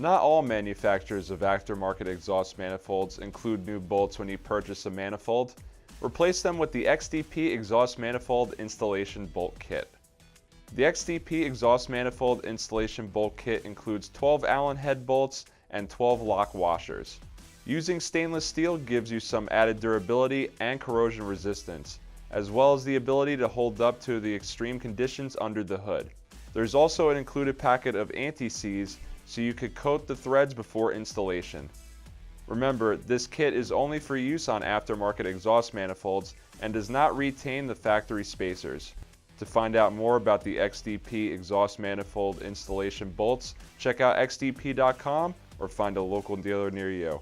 Not all manufacturers of aftermarket exhaust manifolds include new bolts when you purchase a manifold. Replace them with the XDP Exhaust Manifold Installation Bolt Kit. The XDP Exhaust Manifold Installation Bolt Kit includes 12 Allen head bolts and 12 lock washers. Using stainless steel gives you some added durability and corrosion resistance, as well as the ability to hold up to the extreme conditions under the hood. There's also an included packet of anti-seize so you could coat the threads before installation. Remember, this kit is only for use on aftermarket exhaust manifolds and does not retain the factory spacers. To find out more about the XDP exhaust manifold installation bolts, check out xdp.com or find a local dealer near you.